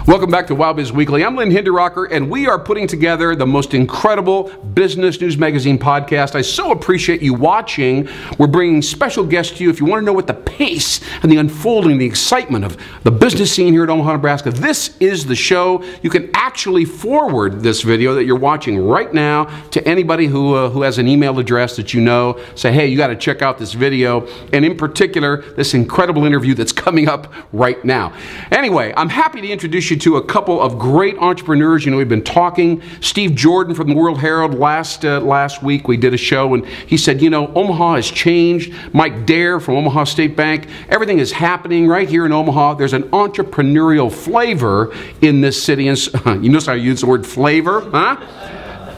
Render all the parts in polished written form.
Welcome back to WowBiz Weekly. I'm Lynn Hinderaker, and we are putting together the most incredible business news magazine podcast. I so appreciate you watching. We're bringing special guests to you. If you want to know what the pace and the unfolding, the excitement of the business scene here at Omaha, Nebraska, this is the show. You can actually forward this video that you're watching right now to anybody who has an email address that you know. Say, hey, you got to check out this video, and in particular, this incredible interview that's coming up right now. Anyway, I'm happy to introduce you to a couple of great entrepreneurs. You know, we've been talking. Steve Jordon from the World Herald last week, we did a show, and he said, you know, Omaha has changed. Mike Dare from Omaha State Bank, everything is happening right here in Omaha. There's an entrepreneurial flavor in this city. And you notice how I use the word flavor, huh?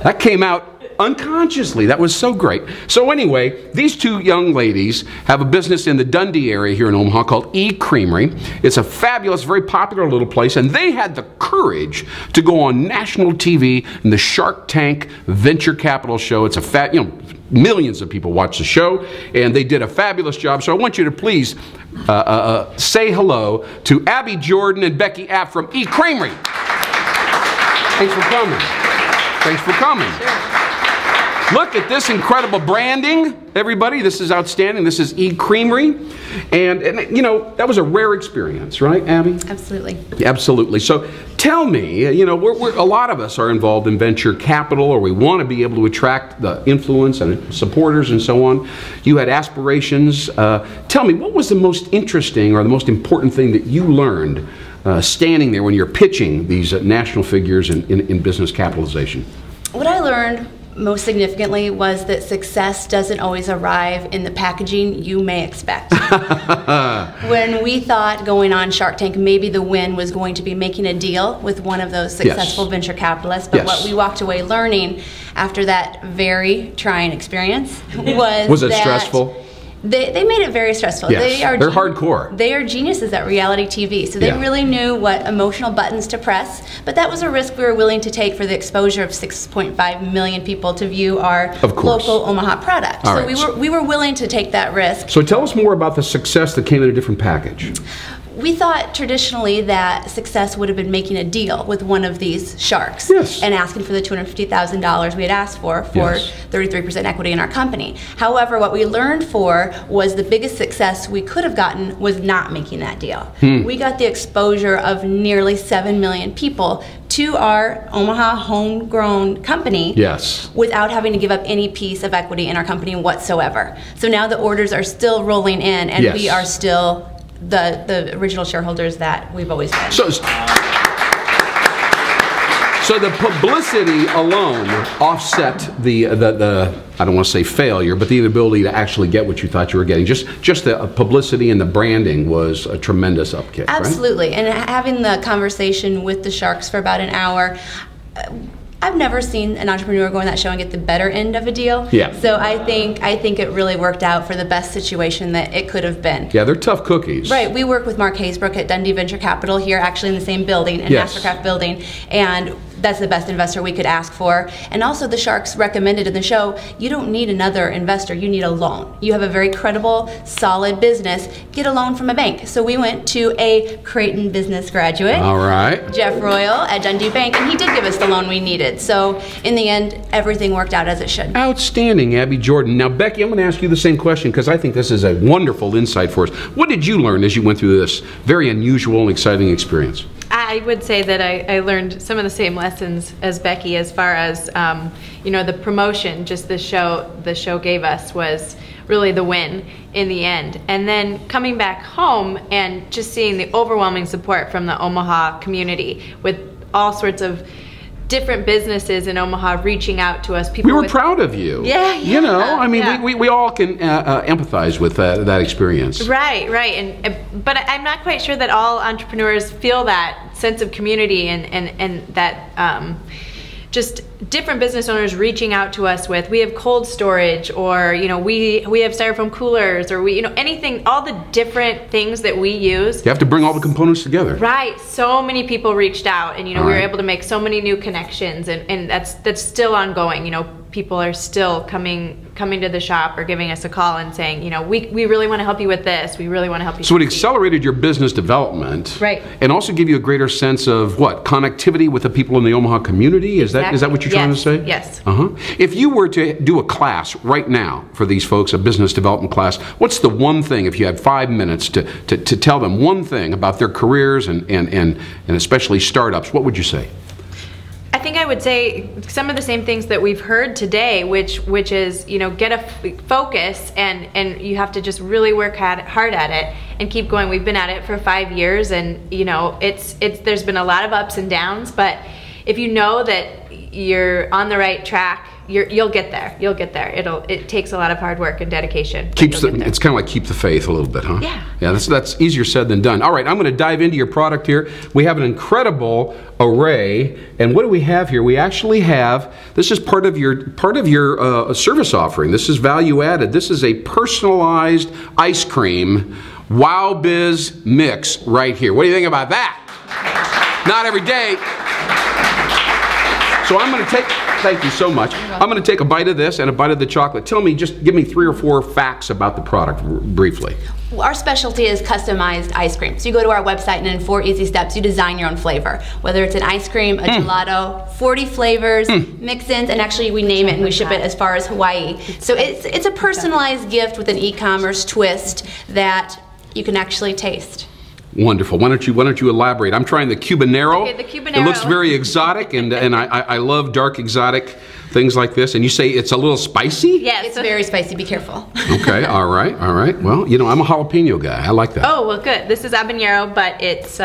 That came out unconsciously. That was so great. So anyway, these two young ladies have a business in the Dundee area here in Omaha called eCreamery. It's a fabulous, very popular little place, and they had the courage to go on national TV in the Shark Tank Venture Capital show. It's a millions of people watch the show, and they did a fabulous job. So I want you to please say hello to Abby, Jordan, and Becky App from eCreamery. Thanks for coming. Thanks for coming. Sure. Look at this incredible branding, everybody. This is outstanding. This is eCreamery. And you know, that was a rare experience, right, Abby? Absolutely. Absolutely. So tell me, you know, a lot of us are involved in venture capital, or we want to be able to attract the influence and supporters and so on. You had aspirations. Tell me, what was the most interesting or the most important thing that you learned standing there when you're pitching these national figures in business capitalization? What I learned most significantly was that success doesn't always arrive in the packaging you may expect. When we thought going on Shark Tank, maybe the win was going to be making a deal with one of those successful venture capitalists, but what we walked away learning after that very trying experience was it stressful? They made it very stressful. Yes, they're hardcore. They are geniuses at reality TV, so they really knew what emotional buttons to press, but that was a risk we were willing to take for the exposure of 6.5 million people to view our local Omaha product. So we were willing to take that risk. So tell us more about the success that came in a different package. We thought traditionally that success would have been making a deal with one of these sharks and asking for the $250,000 we had asked for 33% equity in our company. However, what we learned was the biggest success we could have gotten was not making that deal. We got the exposure of nearly 7 million people to our Omaha homegrown company without having to give up any piece of equity in our company whatsoever. So now the orders are still rolling in, and we are still the original shareholders that we've always been. So the publicity alone offset the I don't want to say failure, but the inability to actually get what you thought you were getting. Just the publicity and the branding was a tremendous upkick. Absolutely, right? And having the conversation with the sharks for about an hour. I've never seen an entrepreneur go on that show and get the better end of a deal. So I think it really worked out for the best situation that it could have been. Yeah, they're tough cookies. Right. We work with Mark Haysbrook at Dundee Venture Capital here, actually in the same building, in Mastercraft building, and that's the best investor we could ask for. And also the sharks recommended in the show, you don't need another investor, you need a loan. You have a very credible, solid business, get a loan from a bank. So we went to a Creighton business graduate, Jeff Royal at Dundee Bank, and he did give us the loan we needed. So in the end, everything worked out as it should. Outstanding, Abby, Jordan. Now Becky, I'm going to ask you the same question because I think this is a wonderful insight for us. What did you learn as you went through this very unusual and exciting experience? I would say that I learned some of the same lessons as Becky as far as, you know, the promotion just the show gave us was really the win in the end. And then coming back home and just seeing the overwhelming support from the Omaha community with all sorts of different businesses in Omaha reaching out to us. People we were proud of you. You know, I mean, we all can empathize with that experience. Right. But I'm not quite sure that all entrepreneurs feel that sense of community and that just different business owners reaching out to us with, we have cold storage, or you know, we have styrofoam coolers, or you know, anything, all the different things that we use. You have to bring all the components together. Right. So many people reached out, and you know, we were able to make so many new connections, and that's still ongoing. You know, people are still coming to the shop or giving us a call and saying, you know, we really want to help you with this. We really want to help you. So it accelerated your business development, right? And also give you a greater sense of what, connectivity with the people in the Omaha community. Is that what you're trying to say? Yes. If you were to do a class right now for these folks, a business development class, what's the one thing, if you had 5 minutes to tell them one thing about their careers and especially startups, what would you say? I think I would say some of the same things that we've heard today, which is, you know, get a focus and you have to just really work hard at it and keep going. We've been at it for 5 years, and you know, there's been a lot of ups and downs, but if you know that you're on the right track, you'll get there. You'll get there. It takes a lot of hard work and dedication. It's kind of like keep the faith a little bit, huh? Yeah. Yeah, that's easier said than done. All right, I'm going to dive into your product here. We have an incredible array, and what do we have here? We actually have, this is part of your service offering. This is value added. This is a personalized ice cream Wow Biz mix right here. What do you think about that? Not every day. So I'm going to take, thank you so much. I'm going to take a bite of this and a bite of the chocolate. Tell me, just give me 3 or 4 facts about the product briefly. Our specialty is customized ice cream. So you go to our website and in 4 easy steps you design your own flavor. Whether it's an ice cream, a gelato, 40 flavors, mix-ins, and actually we name it and we ship it as far as Hawaii. So it's a personalized gift with an e-commerce twist that you can actually taste. Wonderful. Why don't you elaborate? I'm trying the Cubanero. Okay, the Cubanero. It looks very exotic, and I love dark exotic things like this. And you say it's a little spicy? Yes. It's very spicy. Be careful. Okay. All right. Well, you know, I'm a jalapeno guy. I like that. Oh, well, good. This is habanero, but it's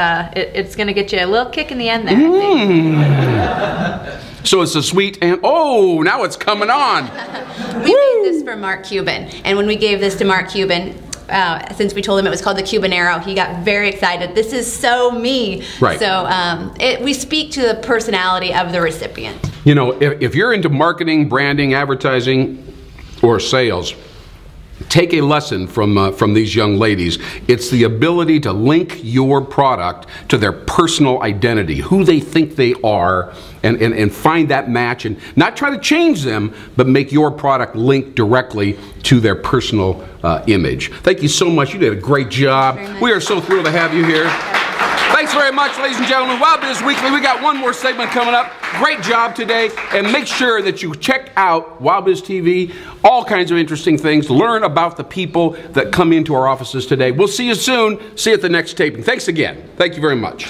going to get you a little kick in the end there. I think. So it's a sweet and now it's coming on. We made this for Mark Cuban, and when we gave this to Mark Cuban, since we told him it was called the Cubanero, he got very excited. This is so me. Right. So we speak to the personality of the recipient. You know, if you're into marketing, branding, advertising, or sales, take a lesson from these young ladies. It's the ability to link your product to their personal identity, who they think they are, and find that match and not try to change them, but make your product link directly to their personal image. Thank you so much. You did a great job. We are so thrilled to have you here. Thanks very much, ladies and gentlemen. Wow Biz Weekly. We got one more segment coming up. Great job today. And make sure that you check out Wow Biz TV. All kinds of interesting things. Learn about the people that come into our offices today. We'll see you soon. See you at the next taping. Thanks again. Thank you very much.